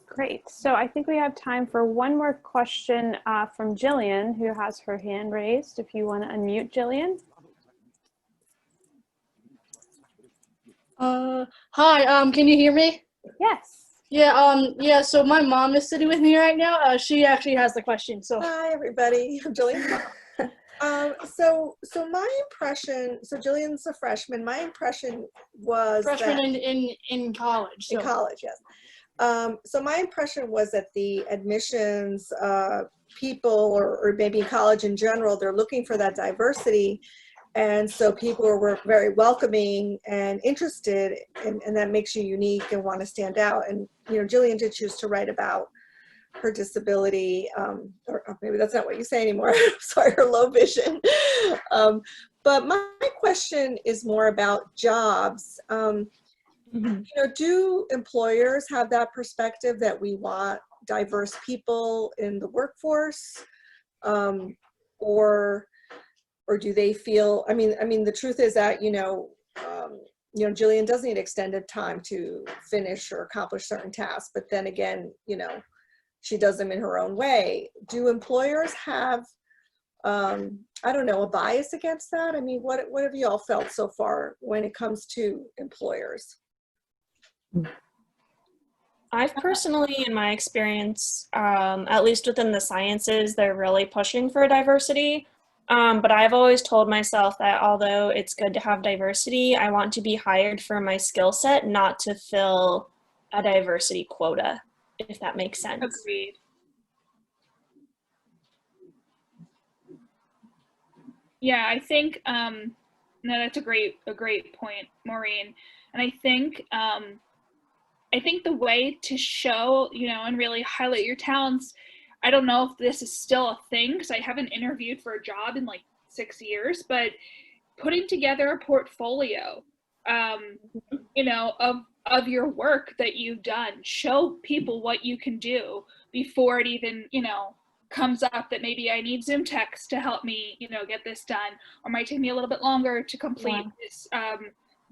Great. So I think we have time for one more question from Jillian, who has her hand raised. If you want to unmute, Jillian.
Hi, can you hear me?
Yes.
Yeah, so my mom is sitting with me right now. She actually has the question, so.
Hi, everybody. I'm Jillian. So my impression, so Jillian's a freshman. My impression was
Freshman
that
in college. So.
in college, yes. So my impression was that the admissions people, or maybe in college in general, they're looking for that diversity. And so people were very welcoming and interested, and that makes you unique and want to stand out. And, you know, Jillian did choose to write about her disability, or maybe that's not what you say anymore. Sorry, her low vision. But my question is more about jobs. You know, do employers have that perspective that we want diverse people in the workforce, or do they feel? I mean, the truth is that you know, Jillian does need extended time to finish or accomplish certain tasks, but then again, you know, she does them in her own way. Do employers have, I don't know, a bias against that? I mean, what have you all felt so far when it comes to employers?
I've personally, in my experience, at least within the sciences, they're really pushing for diversity. But I've always told myself that although it's good to have diversity, I want to be hired for my skill set, not to fill a diversity quota, if that makes sense.
Agreed. Yeah, I think no, that's a great point, Maureen. And I think the way to show, you know, and really highlight your talents, I don't know if this is still a thing because I haven't interviewed for a job in like 6 years, but putting together a portfolio, you know, of your work that you've done, show people what you can do before it even, you know, comes up that maybe I need Zoom text to help me, you know, get this done, or might take me a little bit longer to complete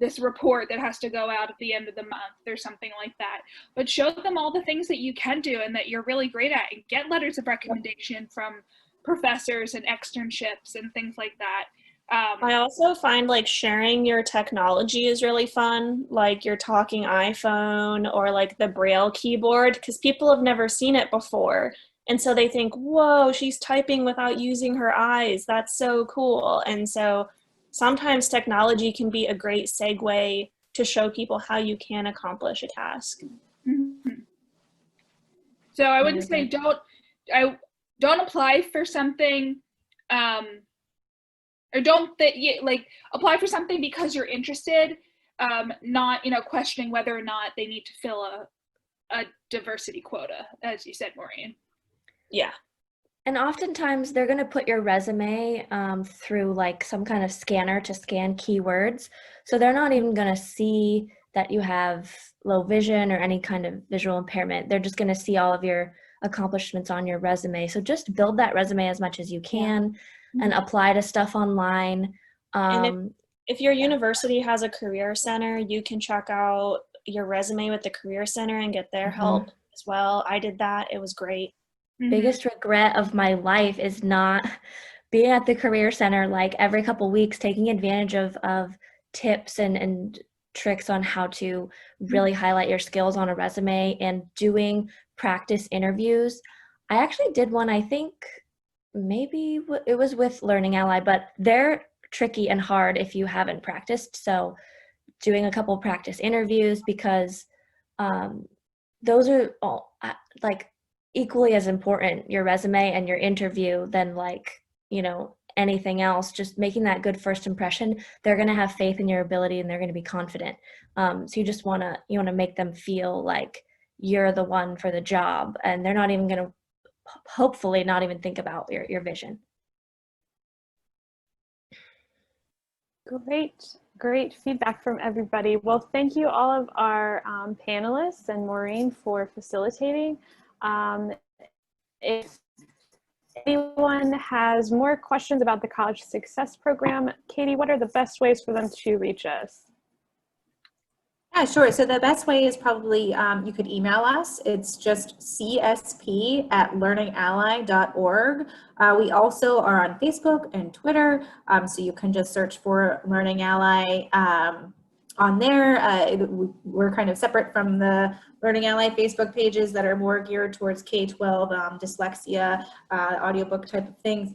this report that has to go out at the end of the month or something like that. But show them all the things that you can do and that you're really great at, and get letters of recommendation from professors and externships and things like that.
I also find like sharing your technology is really fun, like your talking iPhone or like the Braille keyboard, because people have never seen it before. And so they think, whoa, she's typing without using her eyes. That's so cool. And so sometimes technology can be a great segue to show people how you can accomplish a task.
Mm-hmm. So I wouldn't say don't apply for something, or don't like apply for something because you're interested, not, you know, questioning whether or not they need to fill a diversity quota, as you said, Maureen.
Yeah.
And oftentimes they're going to put your resume through like some kind of scanner to scan keywords. So they're not even going to see that you have low vision or any kind of visual impairment. They're just going to see all of your accomplishments on your resume. So just build that resume as much as you can and apply to stuff online.
And if your university has a career center, you can check out your resume with the career center and get their help as well. I did that. It was great.
Biggest regret of my life is not being at the career center like every couple weeks, taking advantage of tips and tricks on how to really highlight your skills on a resume and doing practice interviews. I actually did one, I think maybe it was with Learning Ally, but they're tricky and hard if you haven't practiced. So doing a couple practice interviews, because those are all like equally as important, your resume and your interview, than like, you know, anything else. Just making that good first impression. They're going to have faith in your ability and they're going to be confident. So you just want to make them feel like you're the one for the job, and they're not even going to, hopefully not even think about your vision.
Great feedback from everybody. Well, thank you all of our panelists and Maureen for facilitating. If anyone has more questions about the College Success Program, Katie, what are the best ways for them to reach us?
Yeah, sure. So the best way is probably you could email us. It's just csp@learningally.org. We also are on Facebook and Twitter, so you can just search for Learning Ally on there. We're kind of separate from the Learning Ally Facebook pages that are more geared towards K-12, dyslexia, audiobook type of things.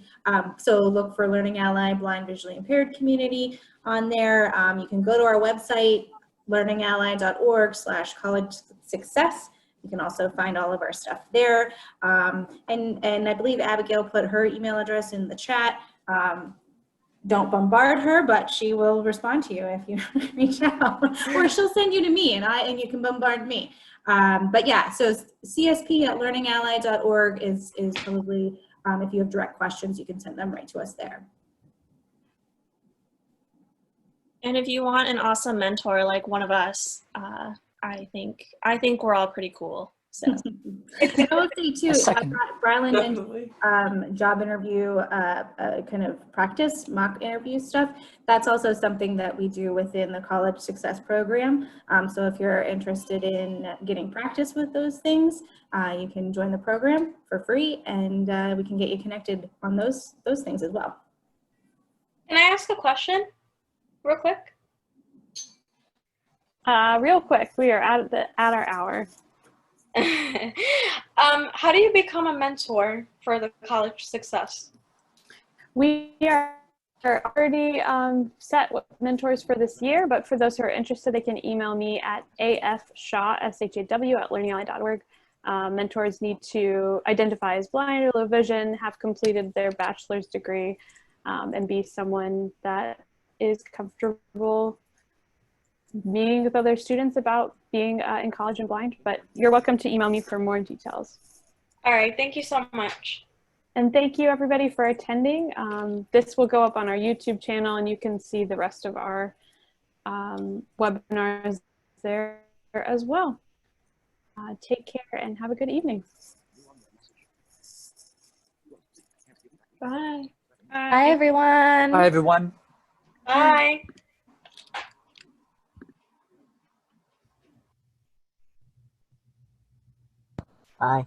So look for Learning Ally Blind Visually Impaired Community on there. You can go to our website, learningally.org/college success. You can also find all of our stuff there. And I believe Abigail put her email address in the chat. Don't bombard her, but she will respond to you if you reach out, or she'll send you to me and you can bombard me. But yeah, so csp@learningally.org is probably, if you have direct questions, you can send them right to us there.
And if you want an awesome mentor like one of us, I think we're all pretty cool. So
I will say too, Brilynn
Definitely.
mentioned job interview, kind of practice, mock interview stuff. That's also something that we do within the College Success Program. So if you're interested in getting practice with those things, you can join the program for free, and we can get you connected on those things as well.
Can I ask a question real quick?
Real quick, we are at our hour.
How do you become a mentor for the College Success?
We are already set with mentors for this year, but for those who are interested, they can email me at afshaw, S-H-A-W, @learningally.org. Mentors need to identify as blind or low vision, have completed their bachelor's degree, and be someone that is comfortable meeting with other students about being in college and blind. But you're welcome to email me for more details.
All right, thank you so much.
And thank you everybody for attending. This will go up on our YouTube channel, and you can see the rest of our webinars there as well. Take care and have a good evening.
bye.
Bye, everyone.
Bye, everyone.
Bye.
Bye.